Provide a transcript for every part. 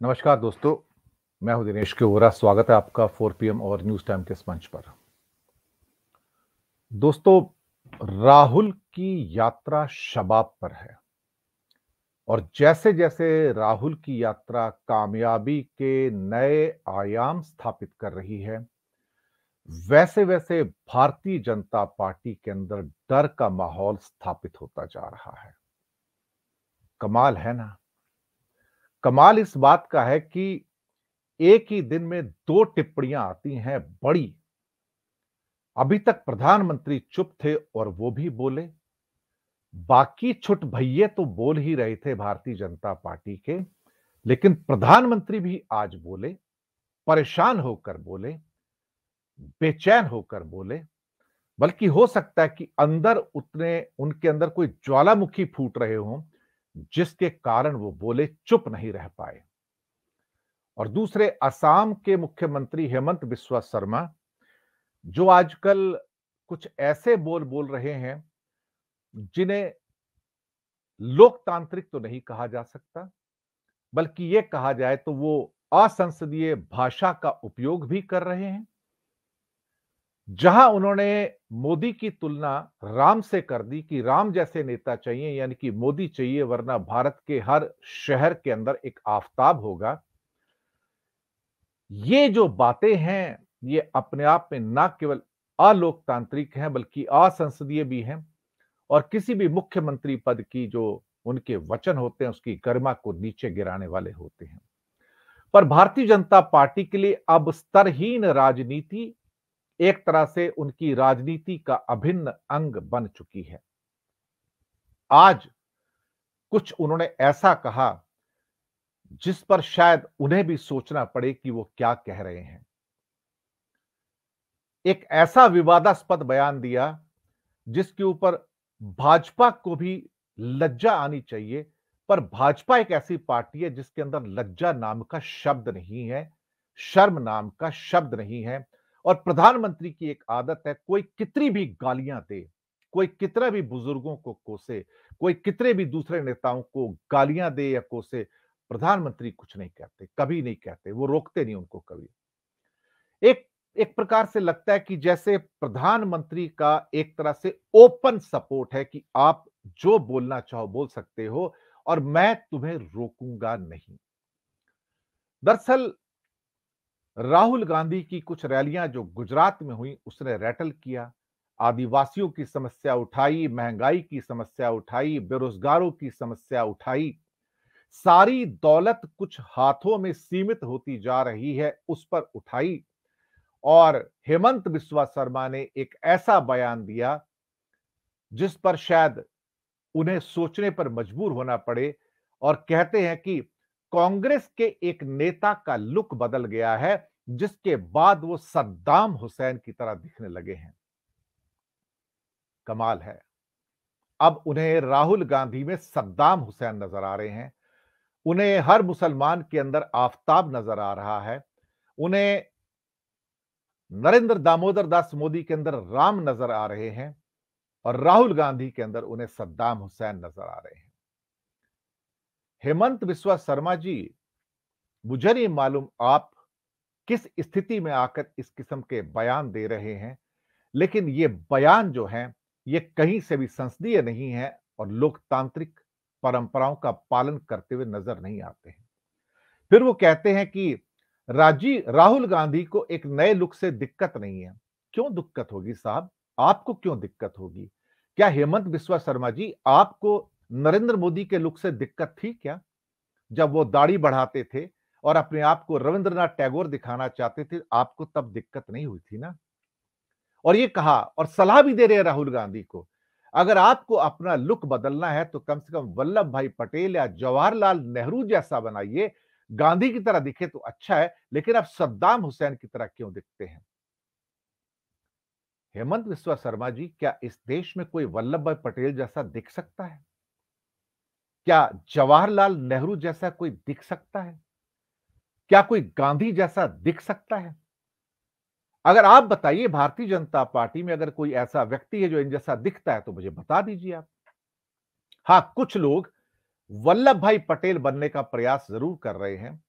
नमस्कार दोस्तों, मैं हूं दिनेश के वोरा। स्वागत है आपका 4 पीएम और न्यूज़ टाइम के इस मंच पर। दोस्तों, राहुल की यात्रा शबाब पर है और जैसे-जैसे राहुल की यात्रा कामयाबी के नए आयाम स्थापित कर रही है, वैसे-वैसे भारतीय जनता पार्टी के अंदर डर का माहौल स्थापित होता जा रहा है। कमाल है ना? कमाल इस बात का है कि एक ही दिन में 2 टिप्पणियां आती हैं बड़ी। अभी तक प्रधानमंत्री चुप थे और वो भी बोले। बाकी छुट भइये तो बोल ही रहे थे भारतीय जनता पार्टी के, लेकिन प्रधानमंत्री भी आज बोले, परेशान होकर बोले, बेचैन होकर बोले। बल्कि हो सकता है कि अंदर उतने उनके अंदर कोई ज्वालामुखी फूट रहे हों, जिसके कारण वो बोले, चुप नहीं रह पाए। और दूसरे, असम के मुख्यमंत्री हेमंत बिस्वा शर्मा, जो आजकल कुछ ऐसे बोल बोल रहे हैं जिन्हें लोकतांत्रिक तो नहीं कहा जा सकता, बल्कि यह कहा जाए तो वो असंसदीय भाषा का उपयोग भी कर रहे हैं। जहां उन्होंने मोदी की तुलना राम से कर दी कि राम जैसे नेता चाहिए, यानी कि मोदी चाहिए, वरना भारत के हर शहर के अंदर एक आफताब होगा। ये जो बातें हैं, ये अपने आप में ना केवल अलोकतांत्रिक हैं, बल्कि असंसदीय भी हैं और किसी भी मुख्यमंत्री पद की जो उनके वचन होते हैं, उसकी गरिमा को नीचे गिराने वाले होते हैं। पर भारतीय जनता पार्टी के लिए अब स्तरहीन राजनीति एक तरह से उनकी राजनीति का अभिन्न अंग बन चुकी है। आज कुछ उन्होंने ऐसा कहा जिस पर शायद उन्हें भी सोचना पड़े कि वो क्या कह रहे हैं। एक ऐसा विवादास्पद बयान दिया जिसके ऊपर भाजपा को भी लज्जा आनी चाहिए, पर भाजपा एक ऐसी पार्टी है जिसके अंदर लज्जा नाम का शब्द नहीं है, शर्म नाम का शब्द नहीं है। और प्रधानमंत्री की एक आदत है, कोई कितनी भी गालियां दे, कोई कितना भी बुजुर्गों को कोसे, कोई कितने भी दूसरे नेताओं को गालियां दे या कोसे, प्रधानमंत्री कुछ नहीं कहते, कभी नहीं कहते, वो रोकते नहीं उनको कभी। एक एक प्रकार से लगता है कि जैसे प्रधानमंत्री का एक तरह से ओपन सपोर्ट है कि आप जो बोलना चाहो बोल सकते हो और मैं तुम्हें रोकूंगा नहीं। दरअसल राहुल गांधी की कुछ रैलियां जो गुजरात में हुई, उसने रैटल किया, आदिवासियों की समस्या उठाई, महंगाई की समस्या उठाई, बेरोजगारों की समस्या उठाई। सारी दौलत कुछ हाथों में सीमित होती जा रही है, उस पर उठाई। और हेमंत बिस्वा शर्मा ने एक ऐसा बयान दिया जिस पर शायद उन्हें सोचने पर मजबूर होना पड़े और कहते हैं कि कांग्रेस के एक नेता का लुक बदल गया है, जिसके बाद वो सद्दाम हुसैन की तरह दिखने लगे हैं। कमाल है। अब उन्हें राहुल गांधी में सद्दाम हुसैन नजर आ रहे हैं। उन्हें हर मुसलमान के अंदर आफताब नजर आ रहा है। उन्हें नरेंद्र दामोदर दास मोदी के अंदर राम नजर आ रहे हैं और राहुल गांधी के अंदर उन्हें सद्दाम हुसैन नजर आ रहे हैं। हेमंत बिस्वा शर्मा जी, मुझे नहीं मालूम आप किस स्थिति में आकर इस किस्म के बयान दे रहे हैं, लेकिन ये बयान जो हैं, ये कहीं से भी संसदीय नहीं है और लोकतांत्रिक परंपराओं का पालन करते हुए नजर नहीं आते हैं। फिर वो कहते हैं कि राजी राहुल गांधी को एक नए लुक से दिक्कत नहीं है। क्यों दिक्कत होगी साहब? आपको क्यों दिक्कत होगी? क्या हेमंत बिस्वा शर्मा जी, आपको नरेंद्र मोदी के लुक से दिक्कत थी क्या? जब वो दाढ़ी बढ़ाते थे और अपने आप को रविंद्रनाथ टैगोर दिखाना चाहते थे, आपको तब दिक्कत नहीं हुई थी ना? और ये कहा और सलाह भी दे रहे हैं राहुल गांधी को, अगर आपको अपना लुक बदलना है तो कम से कम वल्लभ भाई पटेल या जवाहरलाल नेहरू जैसा बनाइए। गांधी की तरह दिखे तो अच्छा है, लेकिन आप सद्दाम हुसैन की तरह क्यों दिखते हैं? हेमंत बिस्वा शर्मा जी, क्या इस देश में कोई वल्लभ भाई पटेल जैसा दिख सकता है? क्या जवाहरलाल नेहरू जैसा कोई दिख सकता है? क्या कोई गांधी जैसा दिख सकता है? अगर आप बताइए, भारतीय जनता पार्टी में अगर कोई ऐसा व्यक्ति है जो इन जैसा दिखता है तो मुझे बता दीजिए आप। हाँ, कुछ लोग वल्लभ भाई पटेल बनने का प्रयास जरूर कर रहे हैं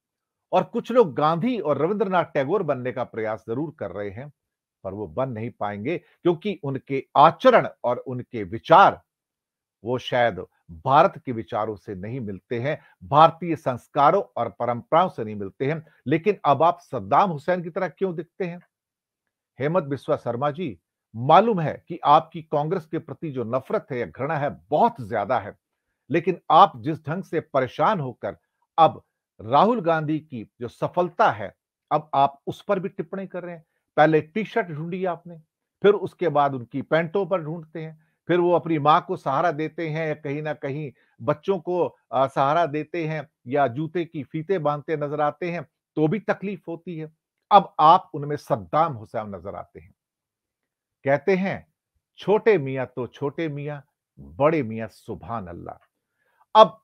और कुछ लोग गांधी और रविंद्रनाथ टैगोर बनने का प्रयास जरूर कर रहे हैं, पर वो बन नहीं पाएंगे क्योंकि उनके आचरण और उनके विचार वो शायद भारत के विचारों से नहीं मिलते हैं, भारतीय संस्कारों और परंपराओं से नहीं मिलते हैं। लेकिन अब आप सद्दाम हुसैन की तरह क्यों दिखते हैं? हेमंत बिस्वा शर्मा जी, मालूम है कि आपकी कांग्रेस के प्रति जो नफरत है या घृणा है बहुत ज्यादा है, लेकिन आप जिस ढंग से परेशान होकर अब राहुल गांधी की जो सफलता है, अब आप उस पर भी टिप्पणी कर रहे हैं। पहले टी-शर्ट ढूंढी आपने, फिर उसके बाद उनकी पैंटों पर ढूंढते हैं, फिर वो अपनी माँ को सहारा देते हैं या कहीं ना कहीं बच्चों को सहारा देते हैं या जूते की फीते बांधते नजर आते हैं, तो भी तकलीफ होती है। अब आप उनमें सद्दाम हुसैन नजर आते हैं। कहते हैं छोटे मियां तो छोटे मियां, बड़े मियां सुभान अल्लाह। अब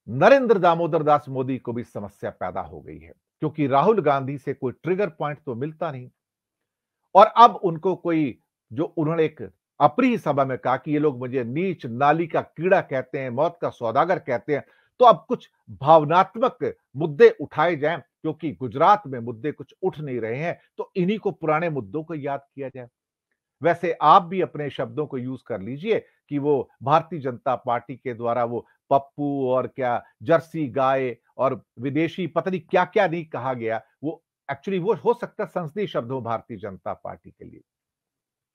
नरेंद्र दामोदर दास मोदी को भी समस्या पैदा हो गई है क्योंकि राहुल गांधी से कोई ट्रिगर पॉइंट तो मिलता नहीं और अब उनको कोई जो उन्होंने एक अप्रिय सभा में कहा कि ये लोग मुझे नीच नाली का कीड़ा कहते हैं, मौत का सौदागर कहते हैं, तो अब कुछ भावनात्मक मुद्दे उठाए जाएं क्योंकि गुजरात में मुद्दे कुछ उठ नहीं रहे हैं, तो इन्हीं को पुराने मुद्दों को याद किया जाए। वैसे आप भी अपने शब्दों को यूज कर लीजिए कि वो भारतीय जनता पार्टी के द्वारा वो पप्पू और क्या जर्सी गाय और विदेशी पता नहीं क्या क्या नहीं कहा गया, वो एक्चुअली वो हो सकता है संसदीय शब्द हो भारतीय जनता पार्टी के लिए।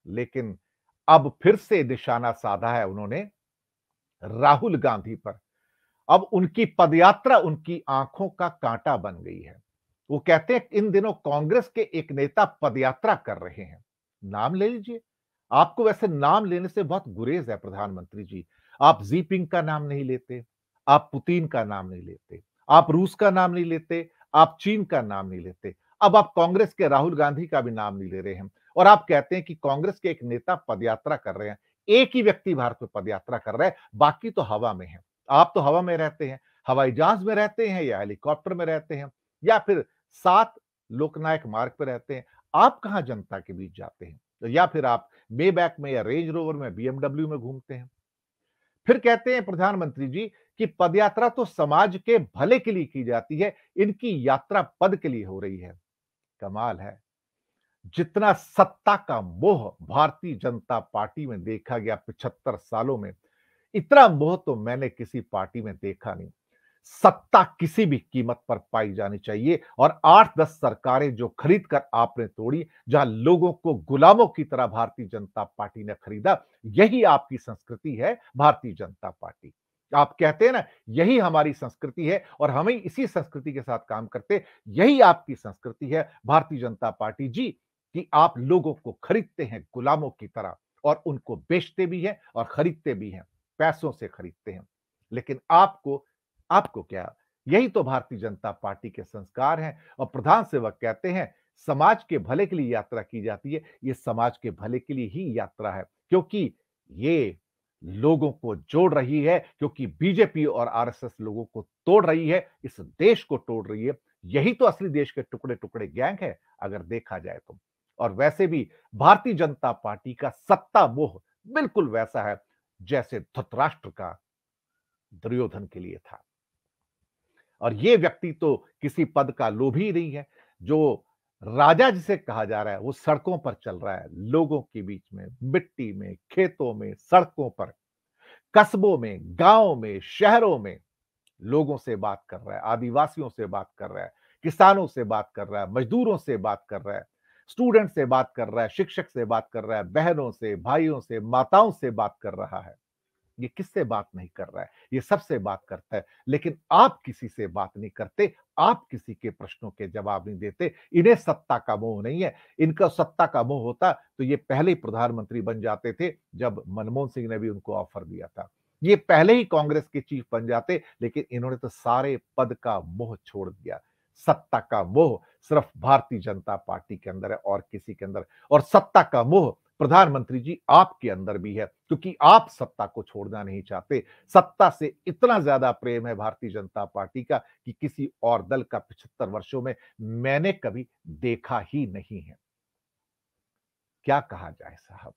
लेकिन अब फिर से निशाना साधा है उन्होंने राहुल गांधी पर। अब उनकी पदयात्रा उनकी आंखों का कांटा बन गई है। वो कहते हैं इन दिनों कांग्रेस के एक नेता पदयात्रा कर रहे हैं। नाम ले लीजिए। आपको वैसे नाम लेने से बहुत गुरेज है प्रधानमंत्री जी। आप जीपिंग का नाम नहीं लेते, आप पुतिन का नाम नहीं लेते, आप रूस का नाम नहीं लेते, आप चीन का नाम नहीं लेते। अब आप कांग्रेस के राहुल गांधी का भी नाम नहीं ले रहे हैं और आप कहते हैं कि कांग्रेस के एक नेता पदयात्रा कर रहे हैं। एक ही व्यक्ति भारत में पदयात्रा कर रहा है, बाकी तो हवा में है। आप तो हवा में रहते हैं, हवाई जहाज में रहते हैं या हेलीकॉप्टर में रहते हैं या फिर 7 लोकनायक मार्ग पे रहते हैं। आप कहां जनता के बीच जाते हैं? तो या फिर आप मेबैक में या रेंज रोवर में, बीएमडब्ल्यू में घूमते हैं। फिर कहते हैं प्रधानमंत्री जी कि पदयात्रा तो समाज के भले के लिए की जाती है, इनकी यात्रा पद के लिए हो रही है। कमाल है। जितना सत्ता का मोह भारतीय जनता पार्टी में देखा गया 75 सालों में, इतना मोह तो मैंने किसी पार्टी में देखा नहीं। सत्ता किसी भी कीमत पर पाई जानी चाहिए और 8-10 सरकारें जो खरीद कर आपने तोड़ी, जहां लोगों को गुलामों की तरह भारतीय जनता पार्टी ने खरीदा, यही आपकी संस्कृति है भारतीय जनता पार्टी। आप कहते हैं ना, यही हमारी संस्कृति है और हमें इसी संस्कृति के साथ काम करते, यही आपकी संस्कृति है भारतीय जनता पार्टी जी, कि आप लोगों को खरीदते हैं गुलामों की तरह और उनको बेचते भी हैं और खरीदते भी हैं, पैसों से खरीदते हैं। लेकिन आपको आपको क्या? यही तो भारतीय जनता पार्टी के संस्कार हैं और प्रधान सेवक कहते हैं समाज के भले के लिए यात्रा की जाती है। ये समाज के भले के लिए ही यात्रा है क्योंकि ये लोगों को जोड़ रही है, क्योंकि बीजेपी और आरएसएस लोगों को तोड़ रही है, इस देश को तोड़ रही है। यही तो असली देश के टुकड़े-टुकड़े गैंग है अगर देखा जाए तो। और वैसे भी भारतीय जनता पार्टी का सत्ता मोह बिल्कुल वैसा है जैसे धृतराष्ट्र का दुर्योधन के लिए था। और ये व्यक्ति तो किसी पद का लोभी ही नहीं है। जो राजा जिसे कहा जा रहा है, वो सड़कों पर चल रहा है, लोगों के बीच में, मिट्टी में, खेतों में, सड़कों पर, कस्बों में, गाँव में, शहरों में लोगों से बात कर रहा है, आदिवासियों से बात कर रहा है, किसानों से बात कर रहा है, मजदूरों से बात कर रहा है, स्टूडेंट से बात कर रहा है, शिक्षक से बात कर रहा है, बहनों से, भाइयों से, माताओं से बात कर रहा है। ये किससे बात नहीं कर रहा है? ये सबसे बात करता है। लेकिन आप किसी से बात नहीं करते, आप किसी के प्रश्नों के जवाब नहीं देते। इन्हें सत्ता का मोह नहीं है। इनका सत्ता का मोह होता तो ये पहले ही प्रधानमंत्री बन जाते थे, जब मनमोहन सिंह ने भी उनको ऑफर दिया था। ये पहले ही कांग्रेस के चीफ बन जाते, लेकिन इन्होंने तो सारे पद का मोह छोड़ दिया। सत्ता का मोह सिर्फ भारतीय जनता पार्टी के अंदर है और किसी के अंदर, और सत्ता का मोह प्रधानमंत्री जी आपके अंदर भी है क्योंकि आप सत्ता को छोड़ना नहीं चाहते। सत्ता से इतना ज्यादा प्रेम है भारतीय जनता पार्टी का कि किसी और दल का 75 वर्षों में मैंने कभी देखा ही नहीं है। क्या कहा जाए साहब,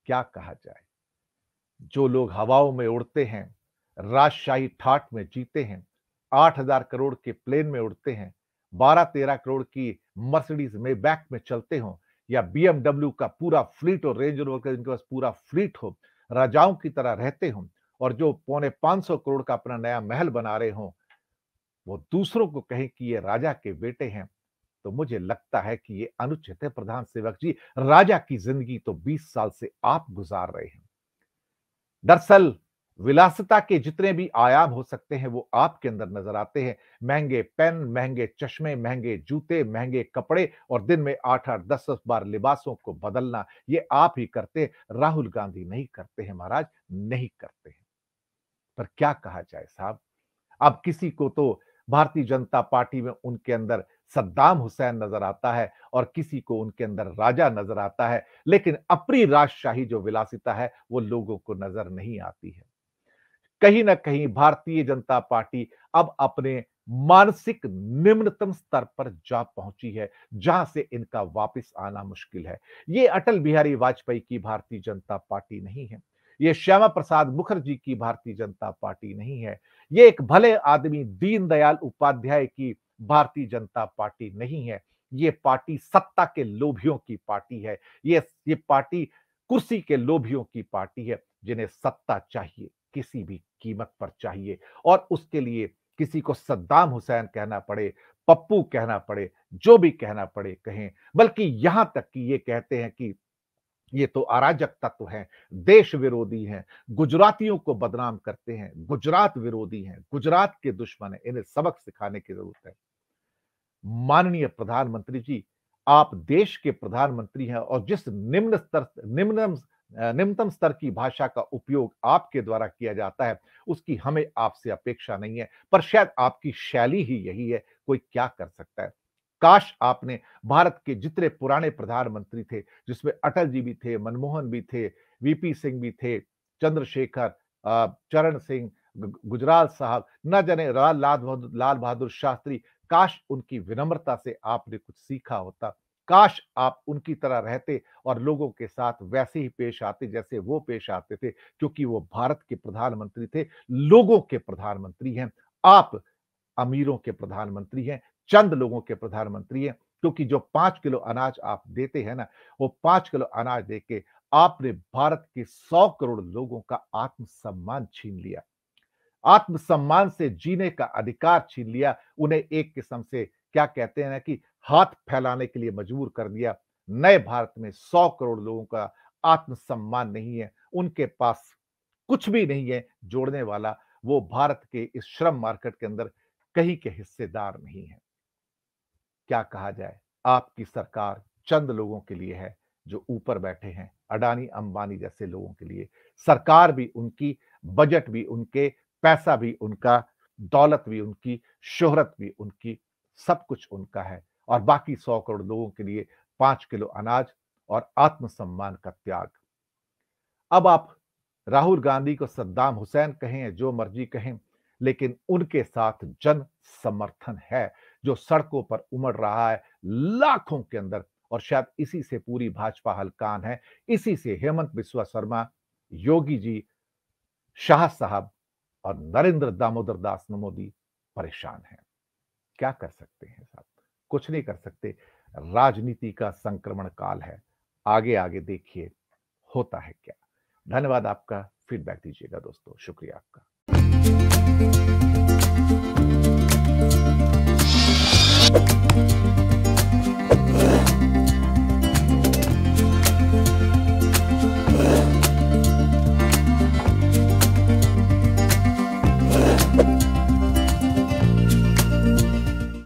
क्या कहा जाए? जो लोग हवाओं में उड़ते हैं, राजशाही ठाठ में जीते हैं, 8,000 करोड़ के प्लेन में उड़ते हैं, 12-13 करोड़ की मर्सिडीज मैybach में चलते हों या बीएमडब्ल्यू का पूरा फ्लीट हो, रेंज रोवर का जिनके पास पूरा फ्लीट हो, राजाओं की तरह रहते हों और जो पौने 500 करोड़ का अपना नया महल बना रहे हों, वो दूसरों को कहें कि ये राजा के बेटे हैं, तो मुझे लगता है कि ये अनुचित है। प्रधान सेवक जी, राजा की जिंदगी तो 20 साल से आप गुजार रहे हैं। दरअसल विलासिता के जितने भी आयाम हो सकते हैं वो आपके अंदर नजर आते हैं। महंगे पेन, महंगे चश्मे, महंगे जूते, महंगे कपड़े और दिन में 8-8, 10-10 बार लिबासों को बदलना, ये आप ही करते, राहुल गांधी नहीं करते हैं महाराज, नहीं करते हैं। पर क्या कहा जाए साहब, अब किसी को तो भारतीय जनता पार्टी में उनके अंदर सद्दाम हुसैन नजर आता है और किसी को उनके अंदर राजा नजर आता है, लेकिन अपनी राजशाही जो विलासिता है वो लोगों को नजर नहीं आती है। कहीं ना कहीं भारतीय जनता पार्टी अब अपने मानसिक निम्नतम स्तर पर जा पहुंची है, जहां से इनका वापस आना मुश्किल है। ये अटल बिहारी वाजपेयी की भारतीय जनता पार्टी नहीं है, ये श्यामा प्रसाद मुखर्जी की भारतीय जनता पार्टी नहीं है, ये एक भले आदमी दीनदयाल उपाध्याय की भारतीय जनता पार्टी नहीं है। ये पार्टी सत्ता के लोभियों की पार्टी है। ये पार्टी कुर्सी के लोभियों की पार्टी है, जिन्हें सत्ता चाहिए, किसी भी कीमत पर चाहिए और उसके लिए किसी को सद्दाम हुसैन कहना पड़े, पप्पू कहना पड़े, जो भी कहना पड़े कहें। बल्कि यहां तक कि ये कहते हैं कि ये तो अराजक तत्व हैं, देश विरोधी हैं, गुजरातियों को बदनाम करते हैं, गुजरात विरोधी हैं, गुजरात के दुश्मन हैं, इन्हें सबक सिखाने की जरूरत है। माननीय प्रधानमंत्री जी, आप देश के प्रधानमंत्री हैं और जिस निम्नतम स्तर की भाषा का उपयोग आपके द्वारा किया जाता है, उसकी हमें आपसे अपेक्षा नहीं है, पर शायद आपकी शैली ही यही है, कोई क्या कर सकता है। काश आपने भारत के जितने पुराने प्रधानमंत्री थे, जिसमें अटल जी भी थे, मनमोहन भी थे, वीपी सिंह भी थे, चंद्रशेखर, चरण सिंह, गुजराल साहब, न जाने लाल बहादुर शास्त्री, काश उनकी विनम्रता से आपने कुछ सीखा होता। काश आप उनकी तरह रहते और लोगों के साथ वैसे ही पेश आते जैसे वो पेश आते थे, क्योंकि वो भारत के प्रधानमंत्री थे, लोगों के प्रधानमंत्री हैं। आप अमीरों के प्रधानमंत्री हैं, चंद लोगों के प्रधानमंत्री हैं, क्योंकि जो 5 किलो अनाज आप देते हैं ना, वो 5 किलो अनाज देके आपने भारत के 100 करोड़ लोगों का आत्मसम्मान छीन लिया। आत्मसम्मान से जीने का अधिकार छीन लिया, उन्हें एक किस्म से क्या कहते हैं ना कि हाथ फैलाने के लिए मजबूर कर दिया। नए भारत में 100 करोड़ लोगों का आत्मसम्मान नहीं है, उनके पास कुछ भी नहीं है जोड़ने वाला, वो भारत के इस श्रम मार्केट के अंदर कहीं के हिस्सेदार नहीं है। क्या कहा जाए, आपकी सरकार चंद लोगों के लिए है जो ऊपर बैठे हैं, अडानी अंबानी जैसे लोगों के लिए। सरकार भी उनकी, बजट भी उनके, पैसा भी उनका, दौलत भी उनकी, शोहरत भी उनकी, सब कुछ उनका है और बाकी 100 करोड़ लोगों के लिए 5 किलो अनाज और आत्मसम्मान का त्याग। अब आप राहुल गांधी को सद्दाम हुसैन कहें या जो मर्जी कहें, लेकिन उनके साथ जन समर्थन है जो सड़कों पर उमड़ रहा है लाखों के अंदर, और शायद इसी से पूरी भाजपा हलकान है। इसी से हेमंत बिस्वा शर्मा, योगी जी, शाह साहब और नरेंद्र दामोदर दास मोदी परेशान हैं। क्या कर सकते हैं साहब, कुछ नहीं कर सकते। राजनीति का संक्रमण काल है, आगे आगे देखिए होता है क्या। धन्यवाद आपका, फीडबैक दीजिएगा दोस्तों, शुक्रिया आपका।